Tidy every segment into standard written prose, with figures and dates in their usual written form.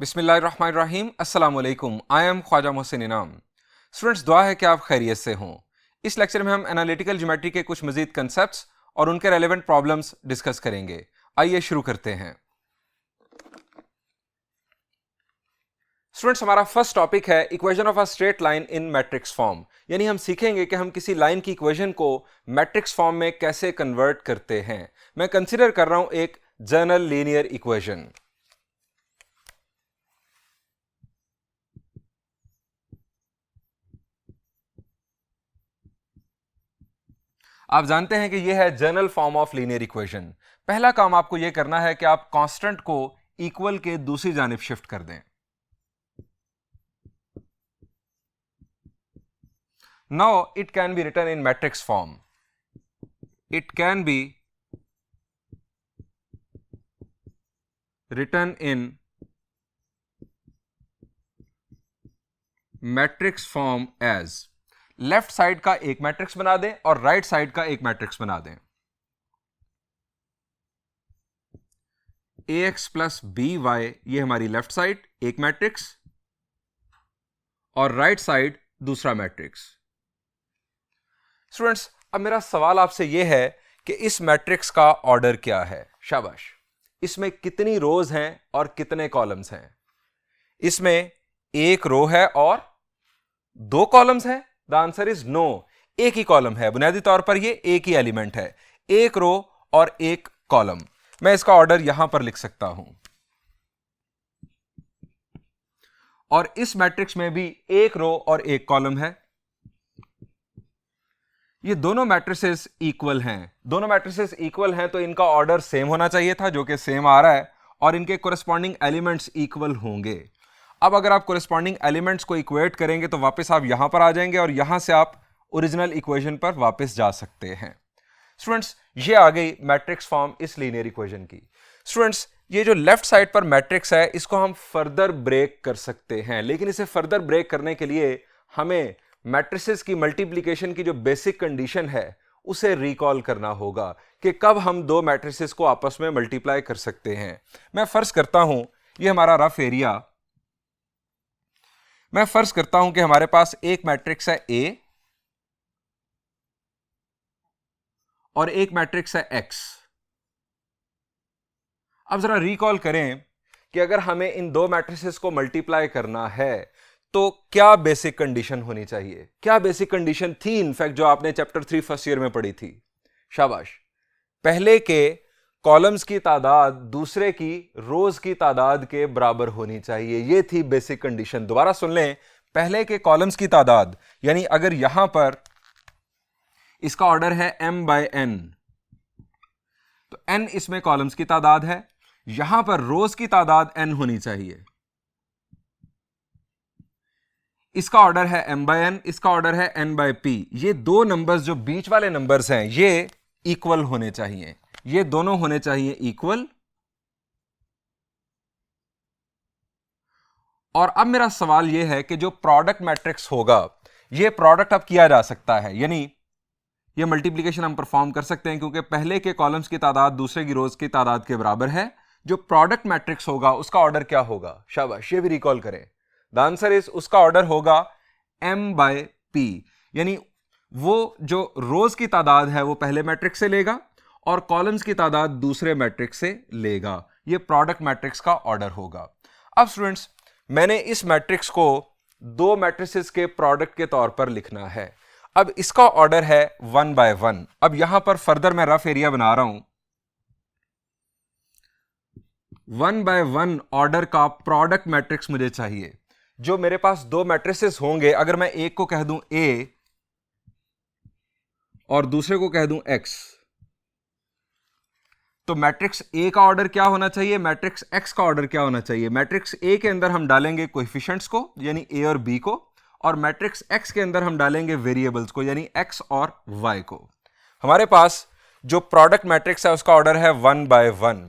बिस्मिल्लाहिर्रहमानिर्रहीम अस्सलाम वालेकुम। आई एम ख्वाजा मोहसिन इनाम। स्टूडेंट्स, दुआ है कि आप खैरियत से हों। इस लेक्चर में हम एनालिटिकल ज्योमेट्री के कुछ मजीद कंसेप्ट्स और उनके रेलेवेंट प्रॉब्लम्स डिस्कस करेंगे। आइए शुरू करते हैं। स्टूडेंट्स, हमारा फर्स्ट टॉपिक है equation of a straight line in matrix form. यानी हम सीखेंगे कि हम किसी लाइन की इक्वेशन को मैट्रिक्स फॉर्म में कैसे कन्वर्ट करते हैं। मैं कंसीडर कर रहा हूं एक जनरल लीनियर इक्वेशन। आप जानते हैं कि यह है general form of linear equation. पहला काम आपको यह करना है कि आप कांस्टेंट को इक्वल के दूसरी जानिब शिफ्ट कर दें। Now it can be written in matrix form. It can be written in matrix form as, left side का एक मैट्रिक्स बना दें और राइट साइड का एक मैट्रिक्स बना दें। ax प्लस बी वाई, ये हमारी लेफ्ट साइड एक मैट्रिक्स और राइट साइड दूसरा मैट्रिक्स। स्टूडेंट्स, अब मेरा सवाल आपसे यह है कि इस मैट्रिक्स का ऑर्डर क्या है। शाबाश। इसमें कितनी रोज हैं और कितने कॉलम्स हैं? इसमें एक रो है और दो कॉलम्स हैं। The answer is no. एक ही कॉलम है। बुनियादी तौर पर ये एक ही एलिमेंट है, एक रो और एक कॉलम। मैं इसका ऑर्डर यहां पर लिख सकता हूं। और इस मैट्रिक्स में भी एक रो और एक कॉलम है। ये दोनों मैट्रिसेस इक्वल हैं। दोनों मैट्रिसेस इक्वल हैं तो इनका ऑर्डर सेम होना चाहिए था, जो कि सेम आ रहा है, और इनके कोरेस्पॉन्डिंग एलिमेंट्स इक्वल होंगे। अब अगर आप कोरेस्पॉन्डिंग एलिमेंट्स को इक्वेट करेंगे तो वापस आप यहां पर आ जाएंगे और यहां से आप ओरिजिनल इक्वेशन पर वापस जा सकते हैं। स्टूडेंट्स, ये आ गई मैट्रिक्स फॉर्म इस लीनियर इक्वेशन की। स्टूडेंट्स, ये जो लेफ्ट साइड पर मैट्रिक्स है इसको हम फर्दर ब्रेक कर सकते हैं, लेकिन इसे फर्दर ब्रेक करने के लिए हमें मैट्रिसेस की मल्टीप्लिकेशन की जो बेसिक कंडीशन है उसे रिकॉल करना होगा कि कब हम दो मैट्रिसेस को आपस में मल्टीप्लाई कर सकते हैं। मैं फर्ज करता हूं ये हमारा रफ एरिया। मैं फर्ज करता हूं कि हमारे पास एक मैट्रिक्स है ए और एक मैट्रिक्स है एक्स। अब जरा रिकॉल करें कि अगर हमें इन दो मैट्रिसेस को मल्टीप्लाई करना है तो क्या बेसिक कंडीशन होनी चाहिए। क्या बेसिक कंडीशन थी इनफैक्ट जो आपने चैप्टर 3 फर्स्ट ईयर में पढ़ी थी? शाबाश। पहले के कॉलम्स की तादाद दूसरे की रोज की तादाद के बराबर होनी चाहिए। यह थी बेसिक कंडीशन। दोबारा सुन लें, पहले के कॉलम्स की तादाद, यानी अगर यहां पर इसका ऑर्डर है m बाय n, तो n इसमें कॉलम्स की तादाद है, यहां पर रोज की तादाद n होनी चाहिए। इसका ऑर्डर है m बाय n, इसका ऑर्डर है n बाय p। ये दो नंबर्स जो बीच वाले नंबर्स हैं ये इक्वल होने चाहिए। ये दोनों होने चाहिए इक्वल। और अब मेरा सवाल यह है कि जो प्रोडक्ट मैट्रिक्स होगा ये प्रोडक्ट अब किया जा सकता है, यानी ये मल्टीप्लिकेशन हम परफॉर्म कर सकते हैं क्योंकि पहले के कॉलम्स की तादाद दूसरे की रोज की तादाद के बराबर है। जो प्रोडक्ट मैट्रिक्स होगा उसका ऑर्डर क्या होगा? शाबाश, ये भी रिकॉल करें। द आंसर इज, उसका ऑर्डर होगा m बाय p, यानी वो जो रोज की तादाद है वो पहले मैट्रिक्स से लेगा और कॉलम्स की तादाद दूसरे मैट्रिक्स से लेगा। ये प्रोडक्ट मैट्रिक्स का ऑर्डर होगा। अब स्टूडेंट्स, मैंने इस मैट्रिक्स को दो मैट्रिसेस के प्रोडक्ट के तौर पर लिखना है। अब इसका ऑर्डर है 1 बाय 1। अब यहां पर फर्दर मैं रफ एरिया बना रहा हूं। 1 बाय 1 ऑर्डर का प्रोडक्ट मैट्रिक्स मुझे चाहिए। जो मेरे पास दो मैट्रिसेस होंगे, अगर मैं एक को कह दूं A और दूसरे को कह दूं X, तो मैट्रिक्स A का ऑर्डर क्या होना चाहिए, मैट्रिक्स X का ऑर्डर क्या होना चाहिए? मैट्रिक्स A के अंदर हम डालेंगे कोएफिशिएंट्स को, यानी A और B को, और मैट्रिक्स X के अंदर हम डालेंगे वेरिएबल्स को, यानी X और Y को। हमारे पास जो प्रोडक्ट मैट्रिक्स है उसका ऑर्डर है 1 बाय 1।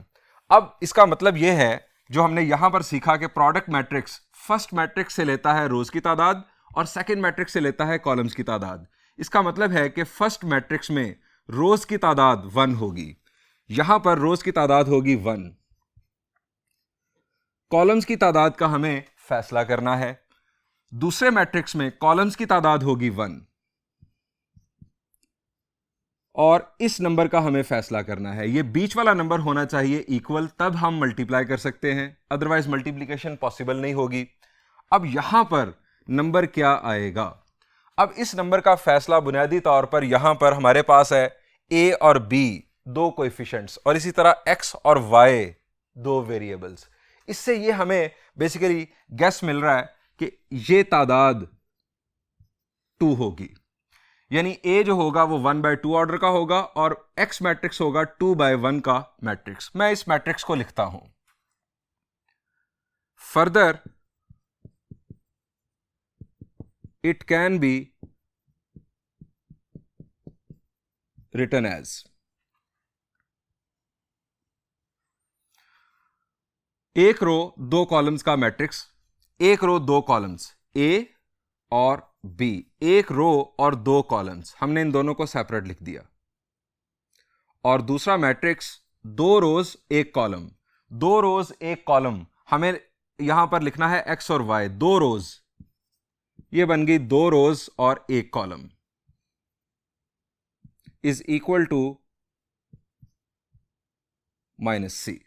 अब इसका मतलब यह है, जो हमने यहां पर सीखा कि प्रोडक्ट मैट्रिक्स फर्स्ट मैट्रिक्स से लेता है रोज की तादाद और सेकंड मैट्रिक्स से लेता है कॉलम्स की तादाद। इसका मतलब है कि फर्स्ट मैट्रिक्स में रोज की तादाद 1 होगी, यहां पर रोज की तादाद होगी 1, कॉलम्स की तादाद का हमें फैसला करना है। दूसरे मैट्रिक्स में कॉलम्स की तादाद होगी 1 और इस नंबर का हमें फैसला करना है। ये बीच वाला नंबर होना चाहिए इक्वल, तब हम मल्टीप्लाई कर सकते हैं, अदरवाइज मल्टीप्लिकेशन पॉसिबल नहीं होगी। अब यहां पर नंबर क्या आएगा? अब इस नंबर का फैसला बुनियादी तौर पर यहां पर हमारे पास है a और b दो कोएफिशिएंट्स और इसी तरह x और y दो वेरिएबल्स। इससे ये हमें बेसिकली गेस मिल रहा है कि ये तादाद 2 होगी, यानी a जो होगा वो 1/2 ऑर्डर का होगा और x मैट्रिक्स होगा 2/1 का मैट्रिक्स। मैं इस मैट्रिक्स को लिखता हूं। Further it can be written as एक रो दो कॉलम्स का मैट्रिक्स, एक रो दो कॉलम्स A और B, एक रो और दो कॉलम्स, हमने इन दोनों को सेपरेट लिख दिया। और दूसरा मैट्रिक्स दो रोज एक कॉलम, दो रोज एक कॉलम, हमें यहां पर लिखना है X और Y, दो रोज, ये बन गई दो रोज और एक column, is equal to -c।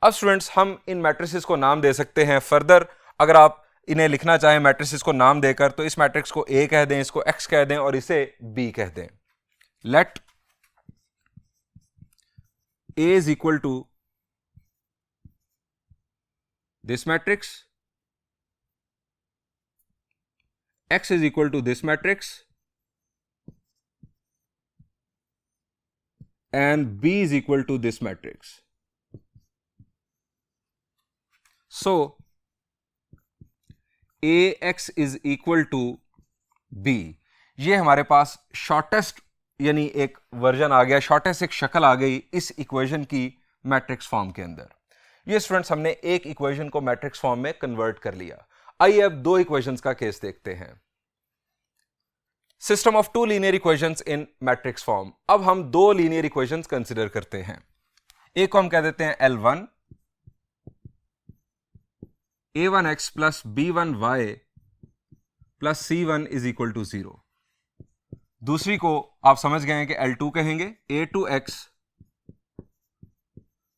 अब स्टूडेंट्स हम इन मैट्रिसेस को नाम दे सकते हैं। फर्दर अगर आप इन्हें लिखना चाहें मैट्रिसेस को नाम देकर, तो इस मैट्रिक्स को A कह दें, इसको X कह दें और इसे B कह दें। Let A is equal to this matrix, X is equal to this matrix and B is equal to this matrix. So AX is equal to B। ये हमारे पास शॉर्टेस्ट यानी एक वर्जन आ गया, शॉर्टेस्ट एक शक्ल आ गई इस इक्वेशन की मैट्रिक्स फॉर्म के अंदर। ये स्टूडेंट्स हमने एक इक्वेशन को मैट्रिक्स फॉर्म में कन्वर्ट कर लिया। आइए अब दो इक्वेशंस का केस देखते हैं। System of two linear equations in matrix form. अब हम दो लीनियर इक्वेशंस कंसीडर करते हैं। एक को हम कह देते हैं L1, a1x plus b1y plus c1 is equal to 0। दूसरी को आप समझ गए हैं कि L2 कहेंगे, a2x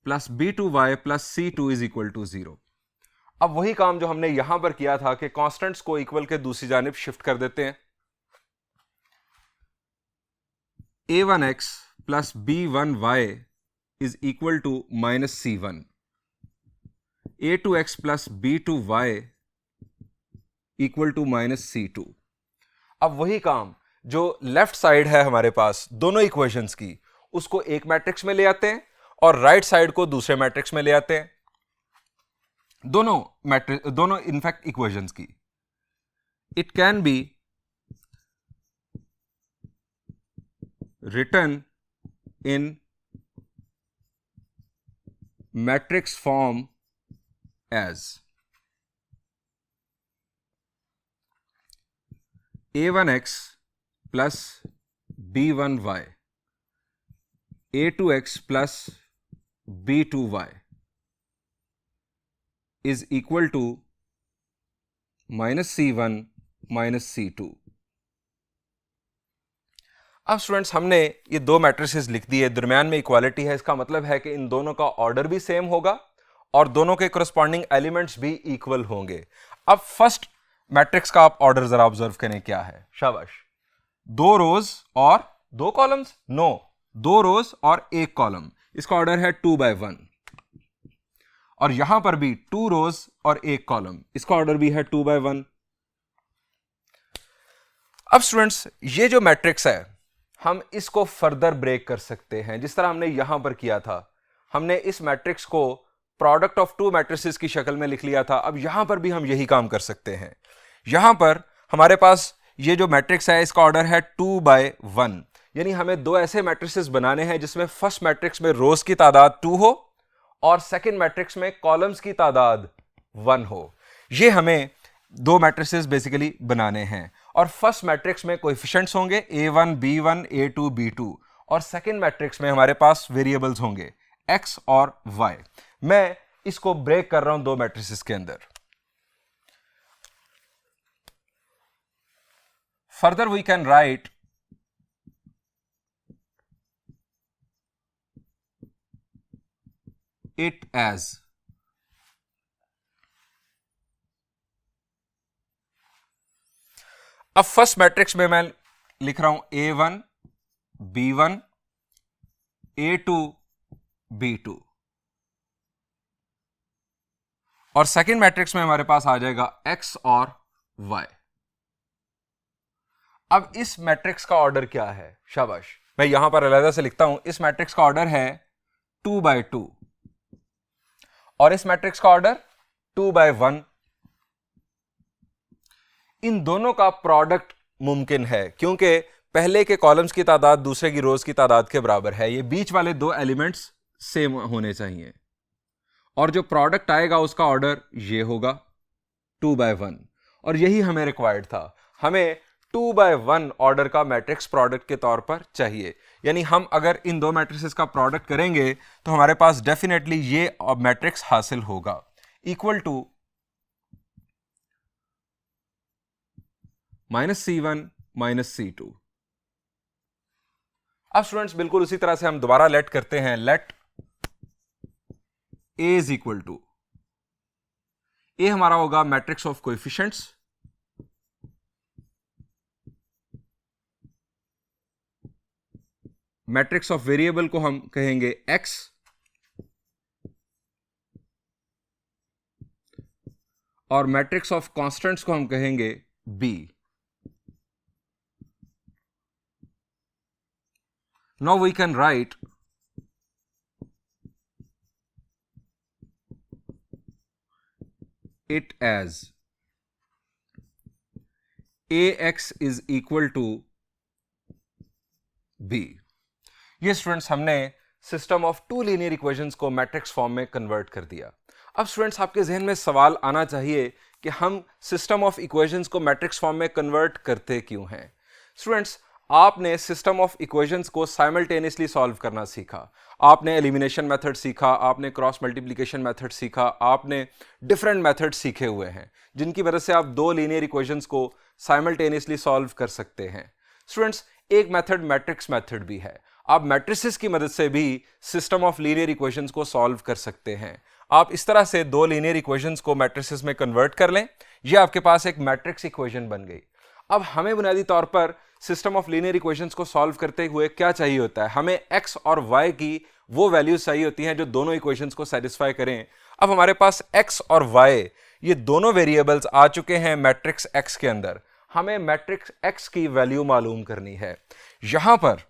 plus b2y plus c2 is equal to 0। अब वही काम जो हमने यहां पर किया था कि कांस्टेंट्स को इक्वल के दूसरी जानिब शिफ्ट कर देते हैं। a1x plus b1y is equal to -c1, a2x plus b2y equal to -c2। अब वही काम जो लेफ्ट साइड है हमारे पास दोनों इक्वेशंस की, उसको एक मैट्रिक्स में ले आते हैं और राइट साइड को दूसरे मैट्रिक्स में ले आते हैं। दोनों इनफैक्ट इक्वेशंस की। It can be written in matrix form as a1x plus b1y, a2x plus b2y is equal to -c1 -c2। अब स्टूडेंट्स हमने ये दो मैट्रिसेस लिख दिए, दरमियान में इक्वालिटी है, इसका मतलब है कि इन दोनों का ऑर्डर भी सेम होगा और दोनों के करस्पॉन्डिंग एलिमेंट्स भी इक्वल होंगे। अब फर्स्ट मैट्रिक्स का आप ऑर्डर जरा ऑब्जर्व करें क्या है। शाबाश, दो रोज और दो कॉलम्स? नो, दो रोज और एक कॉलम, इसका ऑर्डर है 2/1। और यहां पर भी 2 रोज और एक कॉलम, इसका ऑर्डर भी है 2/1। अब स्टूडेंट्स ये जो मैट्रिक्स है हम इसको फर्दर ब्रेक कर सकते हैं, जिस तरह हमने यहां पर किया था। हमने इस मैट्रिक्स को प्रोडक्ट ऑफ टू मैट्रिसेस की शक्ल में लिख लिया था। अब यहां पर भी हम यही काम कर सकते हैं। यहां पर हमारे पास ये जो मैट्रिक्स है इसका ऑर्डर है 2/1, यानी हमें दो ऐसे मैट्रिसेस बनाने हैं जिसमें फर्स्ट मैट्रिक्स में रोज की तादाद 2 हो और सेकंड मैट्रिक्स में कॉलम्स की तादाद 1 हो। ये हमें दो मैट्रिसेस बेसिकली बनाने हैं और फर्स्ट मैट्रिक्स में कोएफिशिएंट्स होंगे a1 b1 a2 b2 और सेकंड मैट्रिक्स में हमारे पास वेरिएबल्स होंगे x और y। मैं इसको ब्रेक कर रहा हूं दो मैट्रिसेस के अंदर। Further we can write it as अब फर्स्ट मैट्रिक्स में मैं लिख रहा हूं A1 B1 A2 B2 और सेकेंड मैट्रिक्स में हमारे पास आ जाएगा X और Y। अब इस मैट्रिक्स का ऑर्डर क्या है? शाबाश, मैं यहां पर अलग से लिखता हूं। इस मैट्रिक्स का ऑर्डर है 2/2 और इस मैट्रिक्स का ऑर्डर 2/1। इन दोनों का प्रोडक्ट मुमकिन है क्योंकि पहले के कॉलम्स की तादाद दूसरे की रोज की तादाद के बराबर है। ये बीच वाले दो एलिमेंट्स सेम होने चाहिए और जो प्रोडक्ट आएगा उसका ऑर्डर ये होगा 2/1 और यही हमें रिक्वायर्ड था। हमें 2/1 ऑर्डर का मैट्रिक्स प्रोडक्ट के तौर पर चाहिए, यानी हम अगर इन दो मैट्रिसेस का प्रोडक्ट करेंगे तो हमारे पास डेफिनेटली ये मैट्रिक्स हासिल होगा इक्वल टू -C1 -C2। अब स्टूडेंट्स बिल्कुल उसी तरह से हम दोबारा लेट करते हैं। Let A is equal to, A हमारा होगा matrix of coefficients, matrix of variable को हम कहेंगे X और मैट्रिक्स ऑफ कांस्टेंट्स को हम कहेंगे B। Now we can write it as AX is equal to B। ये स्टूडेंट्स हमने system of two linear equations को मैट्रिक्स फॉर्म में कन्वर्ट कर दिया। अब स्टूडेंट्स आपके जहन में सवाल आना चाहिए कि हम सिस्टम ऑफ इक्वेशंस को मैट्रिक्स फॉर्म में कन्वर्ट करते क्यों हैं? स्टूडेंट्स आपने सिस्टम ऑफ इक्वेशंस को साइमल्टेनियसली सॉल्व करना सीखा, आपने एलिमिनेशन मेथड सीखा, आपने क्रॉस मल्टीप्लिकेशन मेथड सीखा, आपने डिफरेंट मेथड सीखे हुए हैं जिनकी वजह से आप दो लीनियर इक्वेशंस को साइमल्टेनियसली सॉल्व कर सकते हैं। स्टूडेंट्स एक मेथड मैट्रिक्स मेथड भी है, आप मैट्रिसेस की मदद से भी सिस्टम ऑफ लीनियर इक्वेशंस को सॉल्व कर सकते हैं। आप इस तरह से दो लीनियर इक्वेशंस को मैट्रिसेस में कन्वर्ट कर लें, यह आपके पास एक मैट्रिक्स इक्वेशन बन गई। अब हमें बुनियादी तौर पर सिस्टम ऑफ लीनियर इक्वेशंस को सॉल्व करते हुए क्या चाहिए होता है? हमें x और y की वो वैल्यूज चाहिए होती हैं जो दोनों इक्वेशंस को सेटिस्फाई करें। अब हमारे पास x और y ये दोनों वेरिएबल्स आ चुके हैं मैट्रिक्स x के अंदर। हमें मैट्रिक्स x की वैल्यू मालूम करनी है। यहां पर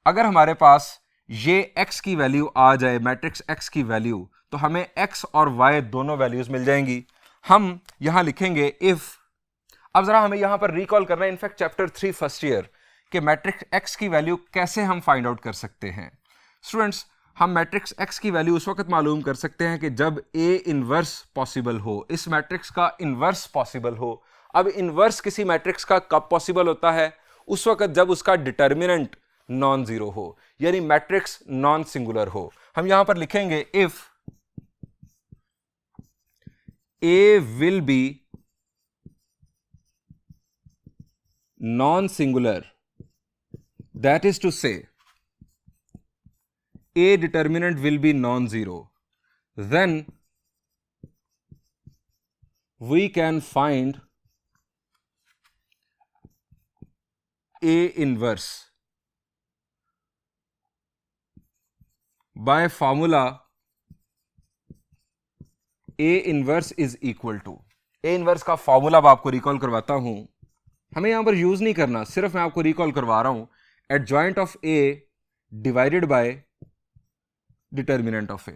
अगर हमारे पास ये x की वैल्यू आ जाए, मैट्रिक्स x की वैल्यू, तो हमें x और y दोनों वैल्यूज मिल जाएंगी। हम यहां लिखेंगे इफ, अब जरा हमें यहां पर रिकॉल करना है इनफैक्ट चैप्टर 3 फर्स्ट ईयर कि मैट्रिक्स x की वैल्यू कैसे हम फाइंड आउट कर सकते हैं। स्टूडेंट्स हम मैट्रिक्स x की वैल्यू उस वक्त मालूम कर सकते हैं कि जब A इनवर्स पॉसिबल हो, इस मैट्रिक्स का इनवर्स पॉसिबल हो। अब इनवर्स किसी मैट्रिक्स का कब पॉसिबल होता है? उस वक्त जब उसका डिटर्मिनेंट नॉन जीरो हो, यानी मैट्रिक्स नॉन सिंगुलर हो। हम यहां पर लिखेंगे if A will be non-singular, that is to say A determinant will be non-zero, then we can find A inverse by formula A inverse is equal to, A inverse का formula अब आपको recall करवाता हूं। हमें यहां पर use नहीं करना, सिर्फ मैं आपको रिकॉल करवा रहा हूं। Adjoint of A divided by determinant of A।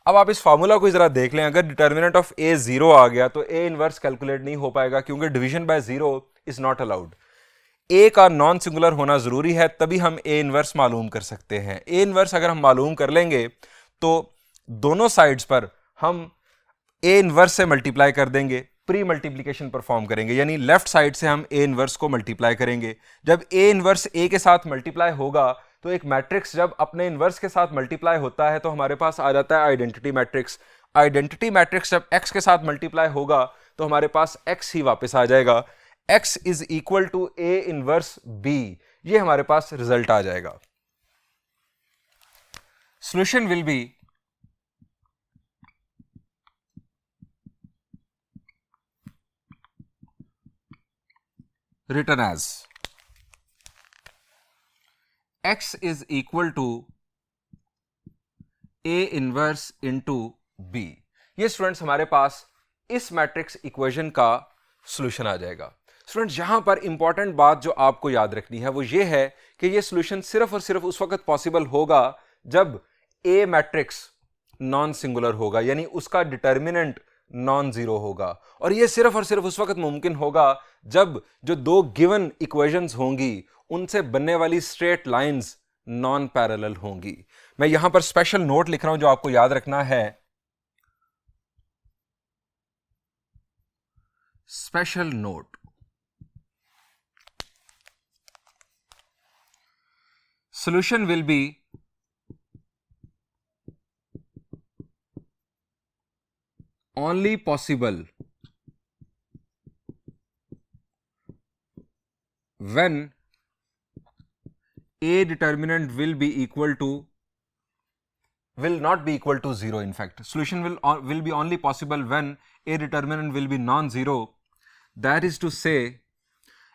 अब आप इस फॉर्मूला को जरा देख लें, अगर डिटर्मिनेंट ऑफ A 0 आ गया तो A इनवर्स कैलकुलेट नहीं हो पाएगा क्योंकि division bye 0 is not allowed. A का नॉन सिंगुलर होना जरूरी है, तभी हम A इनवर्स मालूम कर सकते हैं। A इनवर्स अगर हम मालूम कर लेंगे तो दोनों साइड्स पर हम A इनवर्स से मल्टीप्लाई कर देंगे, प्री मल्टीप्लिकेशन परफॉर्म करेंगे, यानी लेफ्ट साइड से हम A इनवर्स को मल्टीप्लाई करेंगे। जब A इनवर्स A के साथ मल्टीप्लाई होगा तो एक मैट्रिक्स जब अपने इनवर्स के साथ मल्टीप्लाई होता है तो हमारे पास आ जाता है आइडेंटिटी मैट्रिक्स। आइडेंटिटी मैट्रिक्स जब x के साथ मल्टीप्लाई होगा तो हमारे पास x ही वापस आ जाएगा, x is equal to A inverse B, ये हमारे पास रिजल्ट आ जाएगा। Solution will be written as x is equal to A inverse into B। ये स्टूडेंट्स हमारे पास इस मैट्रिक्स इक्वेशन का सॉल्यूशन आ जाएगा। स्टूडेंट्स यहां पर इंपॉर्टेंट बात जो आपको याद रखनी है वो ये है कि ये सॉल्यूशन सिर्फ और सिर्फ उस वक्त पॉसिबल होगा जब A मैट्रिक्स नॉन सिंगुलर होगा, यानी उसका डिटर्मिनेंट नॉन जीरो होगा, और ये सिर्फ और सिर्फ उस वक्त मुमकिन होगा जब जो दो गिवन इक्वेशंस होंगी उनसे बनने वाली स्ट्रेट लाइंस नॉन पैरेलल होंगी। मैं यहां पर स्पेशल नोट लिख रहा हूं जो आपको याद रखना है। Special note, solution will be only possible when A determinant will be equal to, will not be equal to zero. In fact, solution will be only possible when A determinant will be non-zero. That is to say,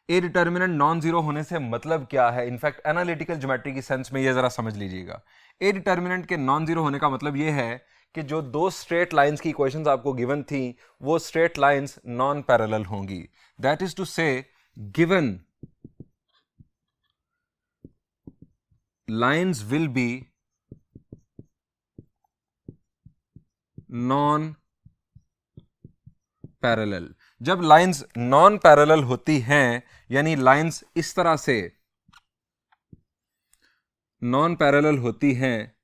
A determinant non zero होने से मतलब क्या है? In fact analytical geometry की sense में ये जरा समझ लीजिएगा। ए डिटर्मिनेंट के नॉन जीरो होने का मतलब ये है कि जो दो स्ट्रेट लाइंस की इक्वेशंस आपको गिवन थी वो स्ट्रेट लाइंस नॉन पैरेलल होंगी। दैट इज टू से given lines will B non parallel. जब लाइंस नॉन पैरेलल होती हैं, यानी लाइंस इस तरह से नॉन पैरेलल होती हैं,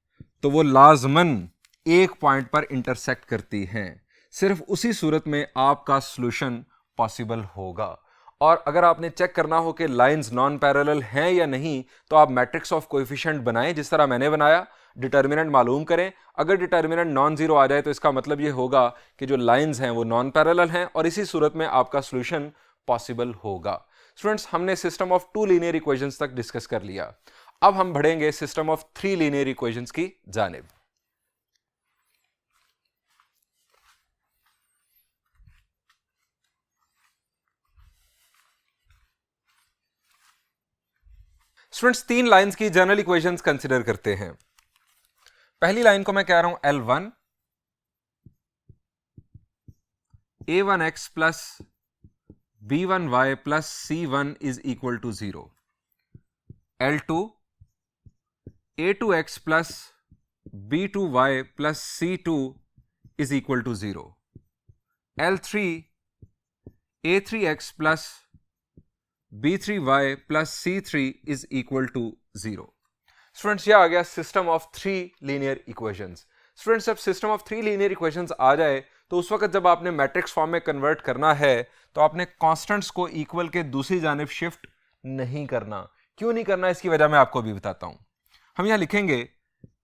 तो वो लाजमन एक पॉइंट पर इंटरसेक्ट करती हैं। सिर्फ उसी सूरत में आपका सॉल्यूशन पॉसिबल होगा। और अगर आपने चेक करना हो कि लाइंस नॉन पैरेलल हैं या नहीं, तो आप मैट्रिक्स ऑफ कोएफिशिएंट बनाएं जिस तरह मैंने बनाया, डिटर्मिनेंट मालूम करें। अगर डिटर्मिनेंट नॉन जीरो आ जाए तो इसका मतलब ये होगा कि जो लाइंस हैं वो नॉन पैरेलल हैं, और इसी सूरत में आपका सॉल्यूशन पॉसिबल होगा। स्टूडेंट्स, हमने system of two linear equations तक डिस्कस कर लिया। अब हम बढ़ेंगे system of three linear equations की जानिब। स्टूडेंट्स, तीन लाइंस की जनरल इक्वेशंस कंसीडर करते हैं। पहली लाइन को मैं कह रहा हूं L1, A1x plus B1y plus C1 is equal to 0। L2, A2x plus B2y plus C2 is equal to 0। L3, A3x plus B3y plus C3 is equal to 0। Students, ये आ गया system of three linear equations. Students, जब system of three linear equations आ जाए तो उस वक्त जब आपने मैट्रिक्स फॉर्म में कन्वर्ट करना है तो आपने कांस्टेंट्स को इक्वल के दूसरी जानिब शिफ्ट नहीं करना। क्यों नहीं करना, इसकी वजह मैं आपको अभी बताता हूं। हम यहां लिखेंगे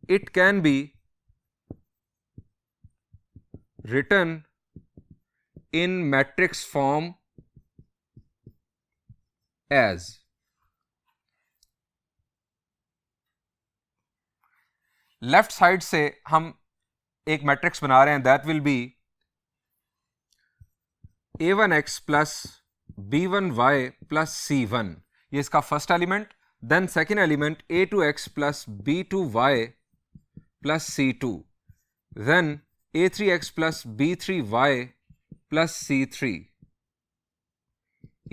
it can be written in matrix form as left side से हम एक मैट्रिक्स बना रहे हैं, that will be A1x plus B1y plus C1, ये इसका first element. Then second element A2x plus B2y plus C2, then A3x plus B3y plus C3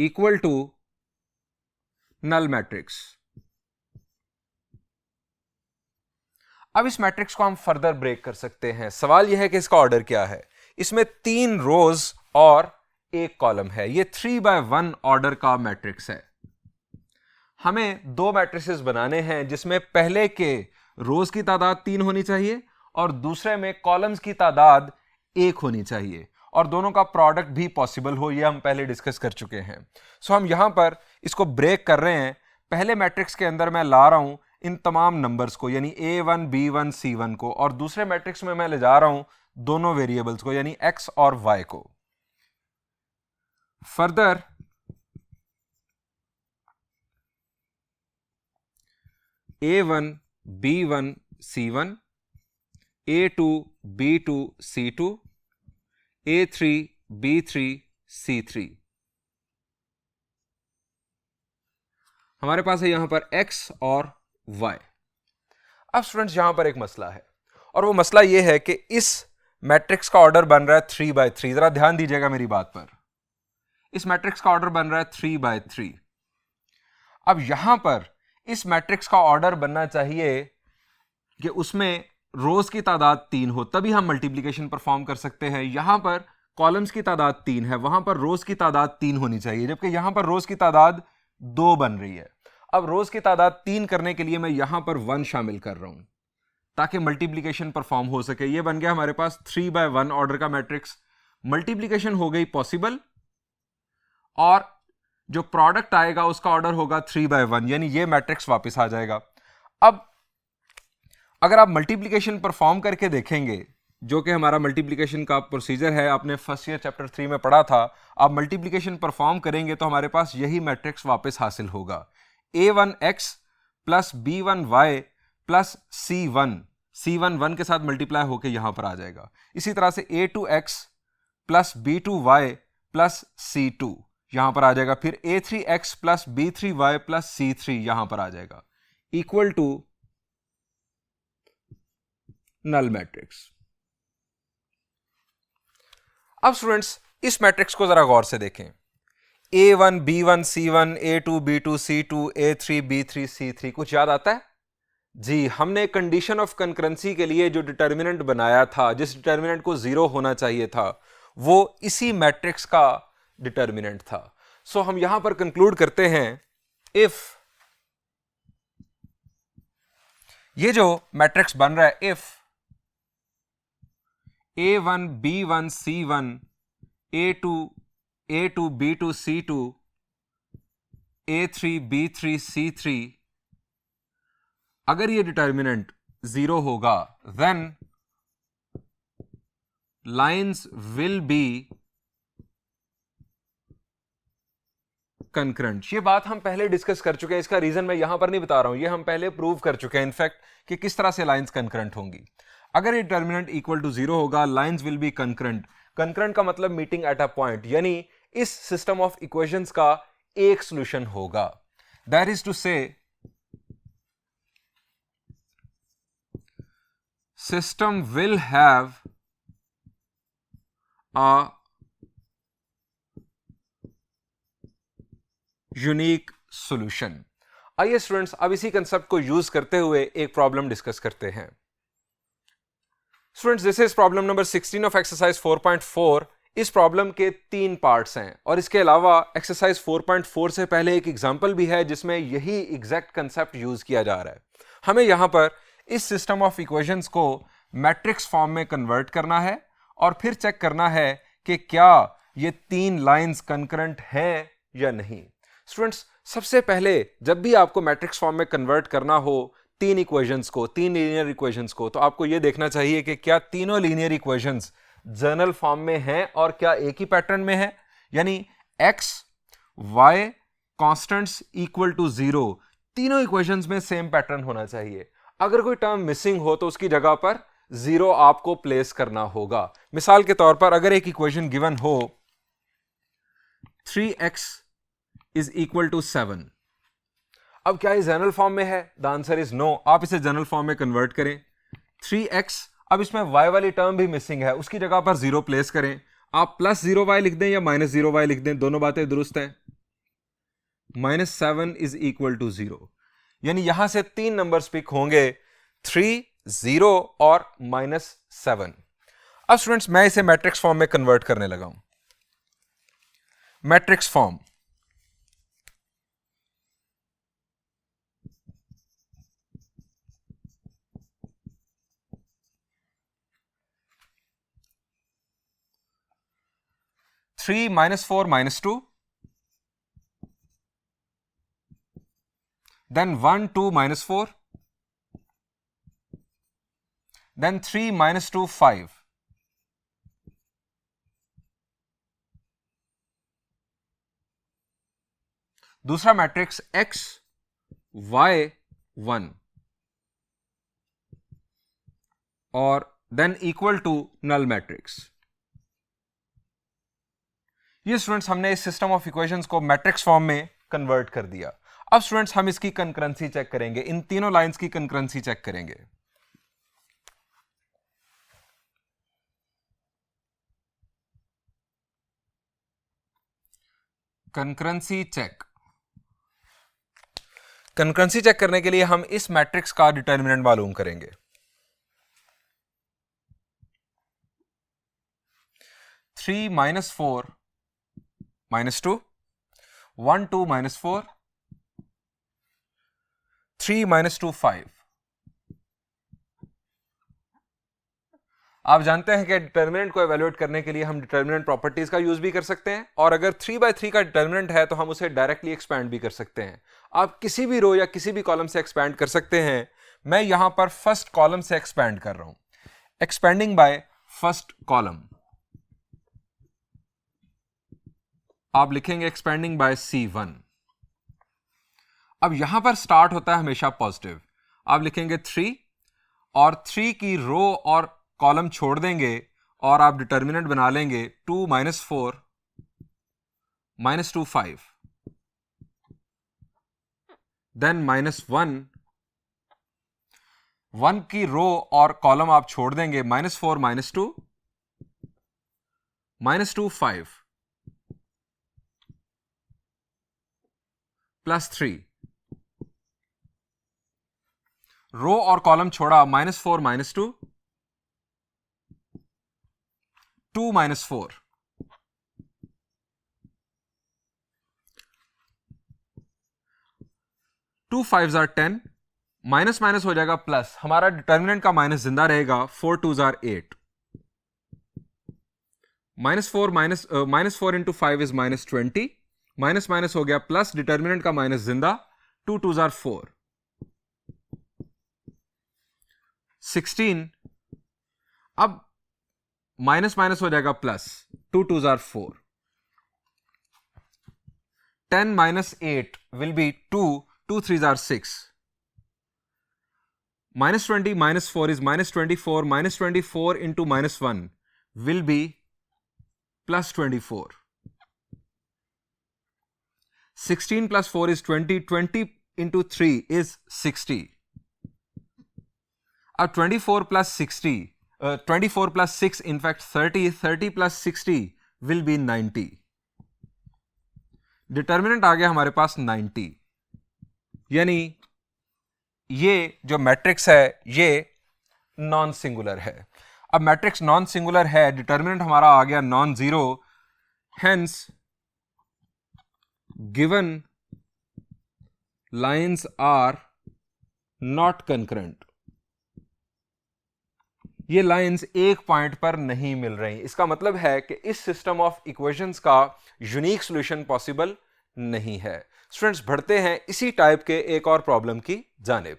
equal to null matrix. अब इस मैट्रिक्स को हम फर्दर ब्रेक कर सकते हैं। सवाल यह है कि इसका ऑर्डर क्या है। इसमें 3 रोज और 1 कॉलम है। ये 3/1 ऑर्डर का मैट्रिक्स है। हमें 2 मैट्रिसेस बनाने हैं जिसमें पहले के रोज की तादाद 3 होनी चाहिए और दूसरे में कॉलम्स की तादाद 1 होनी चाहिए, और दोनों का प्रोडक्ट भी पॉसिबल हो, ये हम पहले डिस्कस कर चुके हैं। सो हम यहां पर इसको ब्रेक कर रहे हैं। पहले मैट्रिक्स के अंदर मैं ला रहा हूं इन तमाम नंबर्स को, यानी A1, B1, C1 को, और दूसरे मैट्रिक्स में मैं ले जा रहा हूं दोनों वेरिएबल्स को, यानी x और y को। Further a1 b1 c1, a2 b2 c2, a3 b3 c3। हमारे पास है यहां पर x और y। अब स्टूडेंट्स यहां पर एक मसला है, और वो मसला ये है कि इस मैट्रिक्स का ऑर्डर बन रहा है 3/3। जरा ध्यान दीजिएगा मेरी बात पर। इस मैट्रिक्स का ऑर्डर बन रहा है 3/3। अब यहां पर इस मैट्रिक्स का ऑर्डर बनना चाहिए कि उसमें रोज की तादाद 3 हो, तभी हम मल्टीप्लिकेशन परफॉर्म कर सकते हैं। यहां पर कॉलम्स की तादाद 3 है, वहां पर रोज की तादाद 3 होनी चाहिए, जबकि यहां पर रोज की तादाद 2 बन रही है। अब रोज की तादाद 3 करने के लिए मैं यहां पर 1 शामिल कर रहा हूं ताकि मल्टीप्लिकेशन परफॉर्म हो सके। यह बन गया हमारे पास 3/1 ऑर्डर का मैट्रिक्स। मल्टीप्लिकेशन हो गई पॉसिबल, और जो प्रोडक्ट आएगा उसका ऑर्डर होगा 3/1, यानी ये मैट्रिक्स वापस आ जाएगा। अब अगर आप मल्टीप्लिकेशन परफॉर्म करके देखेंगे, जो कि हमारा मल्टीप्लिकेशन का प्रोसीजर है, आपने फर्स्ट ईयर चैप्टर 3 में पढ़ा था, आप मल्टीप्लिकेशन परफॉर्म करेंगे तो हमारे पास यही मैट्रिक्स वापस हासिल होगा। a1x plus b1y plus c1 1 के साथ मल्टीप्लाई होकर यहां पर आ जाएगा। इसी तरह से a2x plus b2y plus c2 यहां पर आ जाएगा। फिर a3x plus b3y plus c3 यहां पर आ जाएगा, इक्वल टू नल मैट्रिक्स। अब स्टूडेंट्स इस मैट्रिक्स को जरा गौर से देखें। a1 b1 c1, a2 b2 c2, a3 b3 c3, कुछ याद आता है? जी, हमने कंडीशन ऑफ कंकरेंसी के लिए जो डिटर्मिनेंट बनाया था, जिस डिटर्मिनेंट को 0 होना चाहिए था, वो इसी मैट्रिक्स का डिटर्मिनेंट था। सो हम यहां पर कंक्लूड करते हैं, इफ ये जो मैट्रिक्स बन रहा है, if a1 b1 c1, a2 b2 c2, a3 b3 c3, अगर ये डिटर्मिनेंट 0 होगा, then lines will be concurrent. ये बात हम पहले डिस्कस कर चुके हैं, इसका रीजन मैं यहां पर नहीं बता रहा हूं, ये हम पहले प्रूव कर चुके हैं इनफैक्ट कि किस तरह से लाइंस कंकरेंट होंगी। अगर ये डिटर्मिनेंट इक्वल टू 0 होगा, lines will be concurrent. Concurrent का मतलब मीटिंग एट अ पॉइंट, यानी इस सिस्टम ऑफ इक्वेशंस का एक सॉल्यूशन होगा। दैट इज टू से system will have a unique solution. आइए स्टूडेंट्स अब इसी कंसेप्ट को यूज करते हुए एक प्रॉब्लम डिस्कस करते हैं। Students this is problem number 16 of exercise 4.4। इस प्रॉब्लम के 3 पार्ट्स हैं, और इसके अलावा एक्सरसाइज 4.4 से पहले एक एग्जांपल भी है जिसमें यही एग्जैक्ट कंसेप्ट यूज किया जा रहा है। हमें यहां पर इस सिस्टम ऑफ इक्वेशंस को मैट्रिक्स फॉर्म में कन्वर्ट करना है, और फिर चेक करना है कि क्या ये 3 लाइंस कंकरेंट हैं या नहीं। स्टूडेंट्स सबसे पहले जब भी आपको मैट्रिक्स फॉर्म में कन्वर्ट करना हो 3 इक्वेशंस को, 3 लीनियर इक्वेशंस को, तो आपको यह देखना चाहिए कि क्या तीनों लीनियर इक्वेशंस जनरल फॉर्म में हैं और क्या एक ही पैटर्न में है, यानी x y constants equal to 0, तीनों इक्वेशंस में सेम पैटर्न होना चाहिए। अगर कोई टर्म मिसिंग हो तो उसकी जगह पर 0 आपको प्लेस करना होगा। मिसाल के तौर पर अगर एक इक्वेशन गिवन हो 3x इज इक्वल टू 7, अब क्या ये जनरल फॉर्म में है? The answer is no. आप इसे जनरल फॉर्म में कन्वर्ट करें। 3x, अब इसमें y वाली टर्म भी मिसिंग है, उसकी जगह पर 0 प्लेस करें। आप +0y लिख दें या -0y लिख दें, दोनों बातें दुरुस्त हैं। -7 इज इक्वल टू 0, यानी यहां से 3 नंबर्स पिक होंगे, 3, 0 और -7। अब स्टूडेंट्स मैं इसे मैट्रिक्स फॉर्म में कन्वर्ट करने लगा हूं। मैट्रिक्स फॉर्म, -3 -4 -2, then 1 2 -4, then 3 -2 5, दूसरा मैट्रिक्स x y 1 और then equal to null matrix. ये स्टूडेंट्स हमने इस सिस्टम ऑफ इक्वेशंस को मैट्रिक्स फॉर्म में कन्वर्ट कर दिया। अब स्टूडेंट्स हम इसकी कंकरेंसी चेक करेंगे, इन तीनों लाइंस की कंकरेंसी चेक करेंगे। कंकरेंसी चेक करने के लिए हम इस मैट्रिक्स का डिटर्मिनेंट मालूम करेंगे। 3 - 4 - 2 1 2 - 4 3 - 2 5। आप जानते हैं कि डिटर्मिनेंट को एवेल्युएट करने के लिए हम डिटर्मिनेंट प्रॉपर्टीज का यूज भी कर सकते हैं, और अगर 3/3 का डिटर्मिनेंट है तो हम उसे डायरेक्टली एक्सपैंड भी कर सकते हैं। आप किसी भी रो या किसी भी कॉलम से एक्सपैंड कर सकते हैं। मैं यहां पर फर्स्ट कॉलम से एक्सपैंड कर रहा हूं, एक्सपेंडिंग बाय फर्स्ट कॉलम। आप लिखेंगे एक्सपेंडिंग बाय C1। अब यहां पर स्टार्ट होता है हमेशा पॉजिटिव। आप लिखेंगे 3 और 3 की रो और कॉलम छोड़ देंगे और आप डिटर्मिनेंट बना लेंगे 2 - 4 - 2 5, देन -1 1 की रो और कॉलम आप छोड़ देंगे -4 - 2 -2 5 +3, रो और कॉलम छोड़ा -4 - 2 2 - 4 2 5s are 10, माइनस माइनस हो जाएगा प्लस, हमारा डिटर्मिनेंट का माइनस जिंदा रहेगा। 4 2s are 8, -4 into 5 is -20, minus minus हो गया प्लस, डिटर्मिनेंट का माइनस जिंदा। 2 2s are 4, 16, अब माइनस माइनस हो जाएगा plus, 2 2s are 4, 10 - 8 will be 2, 2 3s are 6, -20 - 4 is -24, -24 into -1 will be +24, 16 + 4 is 20, 20 into 3 is 60. अब 24 + 60, 24 + 6 in fact 30, 30 + 60 will be 90. Determinant आ गया हमारे पास 90, यानी ये जो मैट्रिक्स है ये नॉन सिंगुलर है। अब मैट्रिक्स नॉन सिंगुलर है, डिटर्मिनेंट हमारा आ गया non zero, hence given lines are not concurrent. ये लाइंस एक पॉइंट पर नहीं मिल रही। इसका मतलब है कि इस सिस्टम ऑफ इक्वेशंस का यूनिक सॉल्यूशन पॉसिबल नहीं है। स्टूडेंट्स, बढ़ते हैं इसी टाइप के एक और प्रॉब्लम की जानिब।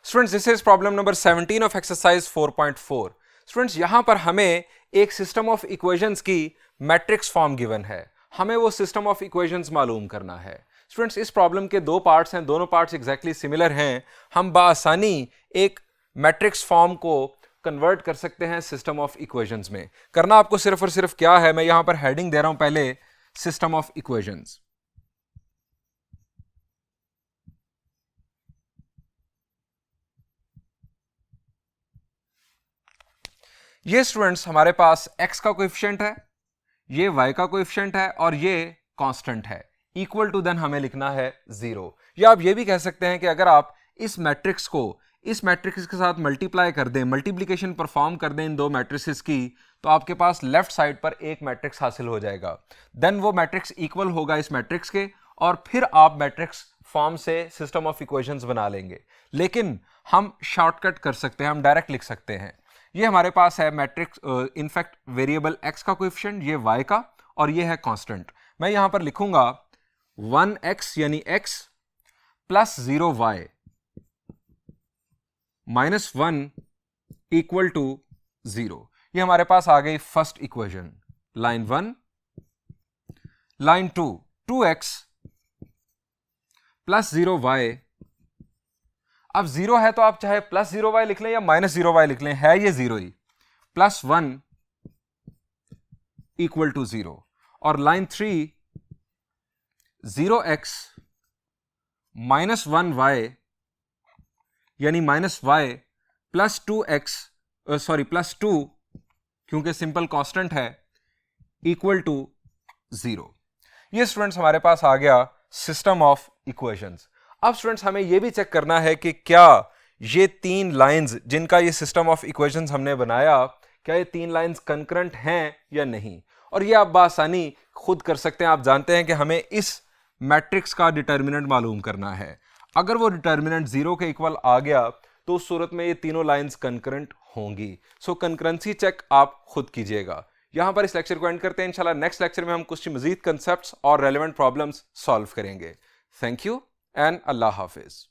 Students, this is problem number 17 of exercise 4.4। Students, यहां पर हमें एक सिस्टम ऑफ इक्वेशंस की मैट्रिक्स फॉर्म गिवन है, हमें वो सिस्टम ऑफ इक्वेशंस मालूम करना है। स्टूडेंट्स, इस प्रॉब्लम के दो पार्ट्स हैं, दोनों पार्ट्स एग्जैक्टली सिमिलर हैं। हम बासानी एक मैट्रिक्स फॉर्म को कन्वर्ट कर सकते हैं सिस्टम ऑफ इक्वेशंस में। करना आपको सिर्फ और सिर्फ क्या है, मैं यहां पर हेडिंग दे रहा हूं पहले, सिस्टम ऑफ इक्वेशंस। ये स्टूडेंट्स हमारे पास x का कोएफिशिएंट है, ये y का कोएफिशिएंट है और ये कांस्टेंट है। इक्वल टू देन हमें लिखना है 0। या आप ये भी कह सकते हैं कि अगर आप इस मैट्रिक्स को इस मैट्रिक्स के साथ मल्टीप्लाई कर दें, मल्टीप्लिकेशन परफॉर्म कर दें इन दो मैट्रिसेस की, तो आपके पास लेफ्ट साइड पर एक मैट्रिक्स हासिल हो जाएगा। देन वो मैट्रिक्स इक्वल होगा इस मैट्रिक्स के, और फिर आप मैट्रिक्स फॉर्म से सिस्टम ऑफ इक्वेशंस बना लेंगे। लेकिन हम शॉर्टकट कर सकते हैं, हम डायरेक्ट लिख सकते हैं। ये हमारे पास है मैट्रिक्स, इनफैक्ट वेरिएबल x का कोएफिशिएंट, ये y का, और ये है कांस्टेंट। मैं यहां पर लिखूंगा 1x यानी x plus 0y -1 equal to 0। ये हमारे पास आ गई first equation, line 1। Line 2, 2x plus 0y। अब 0 है तो आप चाहे प्लस 0y लिख लें या -0y लिख लें, है ये 0 ही। +1 इक्वल टू 0। और लाइन 3, 0x -1y यानी -y प्लस 2x +2 क्योंकि सिंपल कांस्टेंट है, इक्वल टू 0। ये स्टूडेंट्स हमारे पास आ गया सिस्टम ऑफ इक्वेशंस। अब स्टूडेंट्स हमें यह भी चेक करना है कि क्या ये 3 लाइंस जिनका ये सिस्टम ऑफ इक्वेशंस हमने बनाया, क्या ये 3 लाइंस कंकरेंट हैं या नहीं। और ये आप बासानी खुद कर सकते हैं। आप जानते हैं कि हमें इस मैट्रिक्स का डिटर्मिनेंट मालूम करना है। अगर वो डिटर्मिनेंट 0 के इक्वल आ गया तो उस सूरत में ये तीनों लाइंस कंकरेंट होंगी। सो कंकरेंसी चेक आप खुद कीजिएगा। यहां पर इस लेक्चर को एंड करते हैं। इंशाल्लाह नेक्स्ट लेक्चर में हम कुछ मजीद कंसेप्ट्स और रेलेवेंट प्रॉब्लम्स सॉल्व करेंगे। Thank you and Allah Hafiz.